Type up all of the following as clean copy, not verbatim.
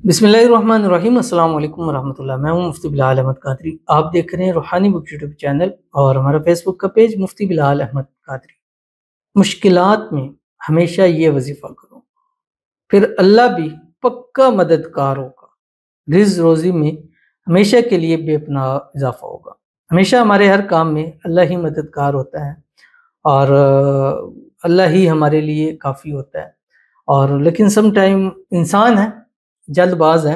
बिस्मिल्लाहिर्रहमानिर्रहीम। अस्सलाम वालेकुम वरहमतुल्लाह। मैं हूं मुफ्ती बिलाल अहमद कादरी। आप देख रहे हैं रूहानी बुक यूट्यूब चैनल और हमारा फेसबुक का पेज मुफ्ती बिलाल अहमद कादरी। मुश्किलात में हमेशा ये वजीफ़ा करो, फिर अल्लाह भी पक्का मददगार होगा। रिज़्क़ रोज़ी में हमेशा के लिए बेपनाह इजाफा होगा। हमेशा हमारे हर काम में अल्लाह ही मददगार होता है और अल्लाह ही हमारे लिए काफ़ी होता है। और लेकिन सम टाइम इंसान है, जल्दबाज है,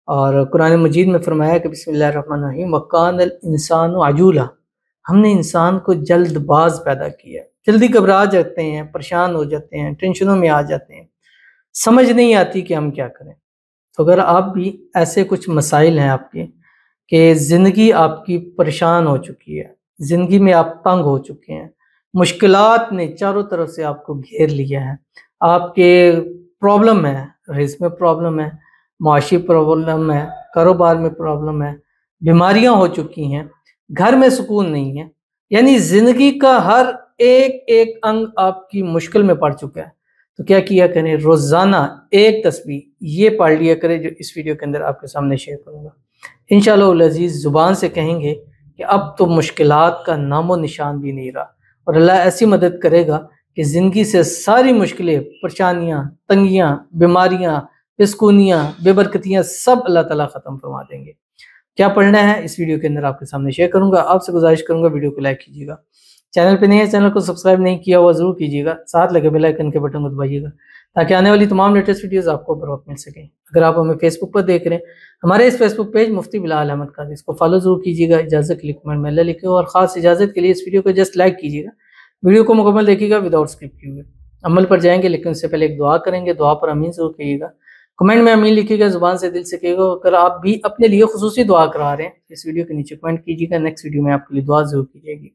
और कुरान मजीद में फरमाया कि बिस्मिल्लाहिर्रहमानिर्रहीम वकानल इंसानु अजूला। हमने इंसान को जल्दबाज पैदा किया है। जल्दी घबरा जाते हैं, परेशान हो जाते हैं, टेंशनों में आ जाते हैं, समझ नहीं आती कि हम क्या करें। तो अगर आप भी ऐसे कुछ मसाइल हैं आपके कि ज़िंदगी आपकी परेशान हो चुकी है, ज़िंदगी में आप तंग हो चुके हैं, मुश्किलात ने चारों तरफ से आपको घेर लिया है, आपके प्रॉब्लम है, रिज़्क़ में प्रॉब्लम है, मुआशी प्रॉब्लम है, कारोबार में प्रॉब्लम है, बीमारियां हो चुकी हैं, घर में सुकून नहीं है, यानी ज़िंदगी का हर एक एक अंग आपकी मुश्किल में पड़ चुका है, तो क्या किया करें? रोज़ाना एक तस्बीह ये पढ़ लिया करें जो इस वीडियो के अंदर आपके सामने शेयर करूँगा। इंशाअल्लाह अज़ीज़ ज़ुबान से कहेंगे कि अब तो मुश्किलात का नामो निशान भी नहीं रहा, और अल्लाह ऐसी मदद करेगा कि ज़िंदगी से सारी मुश्किलें, परेशानियाँ, तंगियाँ, बीमारियाँ, बेसुकूनियाँ, बेबरकतियाँ सब अल्लाह ताला ख़त्म फरमा देंगे। क्या पढ़ना है इस वीडियो के अंदर आपके सामने शेयर करूँगा। आपसे गुजारिश करूँगा वीडियो को लाइक कीजिएगा, चैनल पे नहीं है चैनल को सब्सक्राइब नहीं किया हुआ ज़रूर कीजिएगा, साथ लगे बेल आइकन के बटन को दबाइएगा ताकि आने वाली तमाम लेटेस्ट वीडियोज़ आपको बर वक्त मिल सकें। अगर आप हमें फेसबुक पर देख रहे हैं, हमारे इस फेसबुक पेज मुफ्ती बिलाल अहमद कादरी, इसको फॉलो जरूर कीजिएगा। इजाज़त के लिए कमेंट में अल्लाह लिखे और ख़ास इजाज़त के लिए इस वीडियो को जस्ट लाइक कीजिएगा। वीडियो को मुकम्मल देखिएगा विदाउट स्किप किए हुए। अमल पर जाएंगे लेकिन उससे पहले एक दुआ करेंगे, दुआ पर आमीन जरूर कहिएगा। कमेंट में आमीन लिखिएगा, ज़ुबान से दिल से कहिएगा। अगर आप भी अपने लिए खुसूसी दुआ करा रहे हैं इस वीडियो के नीचे कमेंट कीजिएगा, नेक्स्ट वीडियो में आपके लिए दुआ जरूर की जाएगी।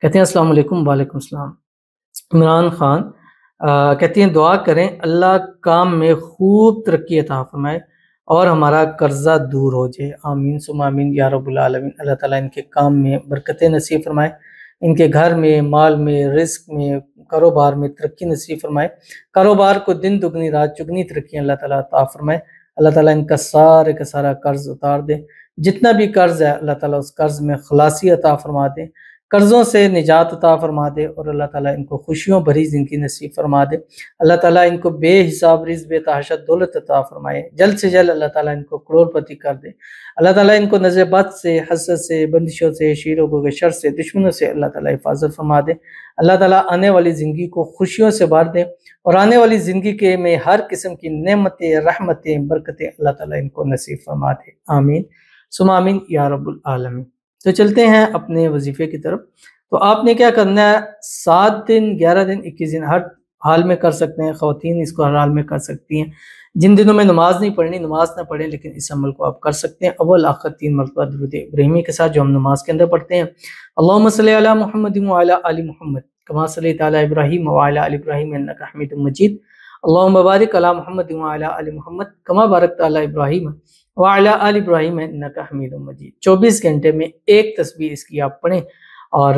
कहते हैं अस्सलाम वालेकुम। वालेकुम सलाम। इमरान खान कहती हैं दुआ करें अल्लाह काम में खूब तरक्की अता फरमाए और हमारा कर्जा दूर हो जाए। आमीन सुम्मा आमीन या रब्बुल आलमीन। अल्लाह ताला इनके काम में बरकतें नसीब फरमाए, इनके घर में, माल में, रिस्क में, कारोबार में तरक्की नसीब फरमाए। कारोबार को दिन दुगनी रात चुगनी तरक्की अल्लाह ताला अता फरमाए। अल्लाह ताला इनका सारे का सारा कर्ज उतार दे, जितना भी कर्ज है अल्लाह ताला उस कर्ज में खलासी अता फरमा दे, कर्ज़ों से निजात अता फरमा दे, और अल्लाह ताला इनको खुशियों भरी ज़िंदगी नसीब फरमा दे। अल्लाह ताला इनको बेहिसाब रिज़्क़ बेतहाशा दौलत अता फरमाए, जल्द से जल्द अल्लाह ताला इनको करोड़पति कर दे। अल्लाह ताला इनको नज़र बद से, हसद से, बंदिशों से, शीरों के शर से, दुश्मनों से अल्लाह ताला हिफाजत फरमा दे। अल्लाह ताला आने वाली ज़िंदगी को खुशियों से भर दे, और आने वाली ज़िंदगी के में हर किस्म की नेमतें, रहमतें, बरकतें अल्लाह ताला इनको नसीब फरमा दे। आमीन सुम्मा आमीन या रब्बुल आलमीन। तो चलते हैं अपने वजीफे की तरफ। तो आपने क्या करना है, 7 दिन, 11 दिन, 21 दिन हर हाल में कर सकते हैं। ख़वातीन इसको हर हाल में कर सकती हैं। जिन दिनों में नमाज नहीं पढ़नी, नमाज ना पढ़ें, लेकिन इस अमल को आप कर सकते हैं। अव्वल आखिर 3 मरतबा दुरूद इब्राहिमी के साथ जो हम नमाज के अंदर पढ़ते हैं, अल्लाहुम्मा सल्ली अला मुहम्मद व अला आलि मुहम्मद कमा सल्लैता अला इब्राहीम व अला आलि इब्राहीम इन्नका हमीदुम मजीद। अल्लाहुम्मा बारिक अला मुहम्मद व अला आलि मुहम्मद कमा बारकता अला इब्राहीम व अला आलि इब्राहीम इन्नका हमीदुम मजीद। 24 घंटे में एक तस्बीह इसकी आप पढ़ें, और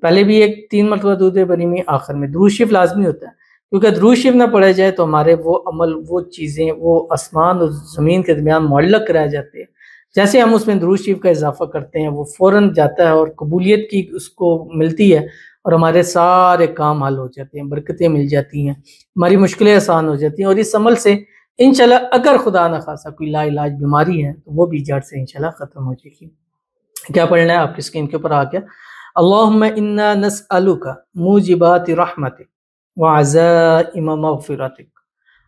पहले भी एक 3 मरतबा दुरूद इब्राहिमी, आखिर में दुरूद शरीफ लाजमी होता है, क्योंकि दुरूद शरीफ ना पढ़ा जाए तो हमारे वो अमल, वो चीज़ें, वो आसमान और ज़मीन के दरमियान मुअल्लक रह जाते हैं। जैसे हम उसमें दुरूद शरीफ का इजाफा करते हैं वो फ़ौरन जाता है और कबूलियत की उसको मिलती है, और हमारे सारे काम हल हो जाते हैं, बरकतें मिल जाती हैं, हमारी मुश्किलें आसान हो जाती हैं। और इस अमल से इंशाल्लाह अगर खुदा न खासा कोई लाइलाज बीमारी है तो वो भी जड़ से इंशाल्लाह ख़त्म हो जाएगी। क्या पढ़ना है आपकी स्क्रीन के ऊपर आ गया। अल्लाहुम्मा इन्ना नस्अलुका मूजिबाति रहमतिक व अज़ाइम मग़फ़िरतिक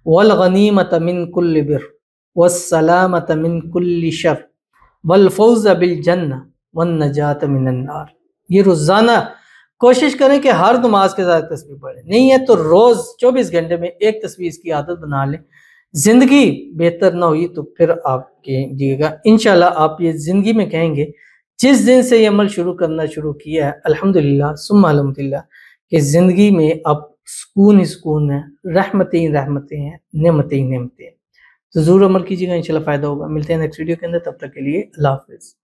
वल गनीमत मिन कुल्लि बिर वस्सलामत मिन कुल्लि शर वल फ़ौज़ बिल जन्नह वन नजात मिनन नार। ये रोज़ाना कोशिश करें कि हर नमाज के साथ तस्बीह पढ़ें, नहीं है तो रोज़ 24 घंटे में एक तस्बीह इसकी आदत बना लें। ज़िंदगी बेहतर ना हुई तो फिर आप कीजिएगा, इंशाल्लाह आप ये ज़िंदगी में कहेंगे जिस दिन से ये अमल शुरू करना शुरू किया है, अल्हम्दुलिल्लाह सुम्मा अल्हम्दुलिल्लाह, कि ज़िंदगी में अब सुकून ही सुकून है, रहमतें ही रहमतें हैं, नेमतें ही नेमतें हैं। तो ज़रूर अमल कीजिएगा, इंशाल्लाह फ़ायदा होगा। मिलते हैं नेक्स्ट वीडियो के अंदर, तब तक के लिए अल्लाह हाफ़िज़।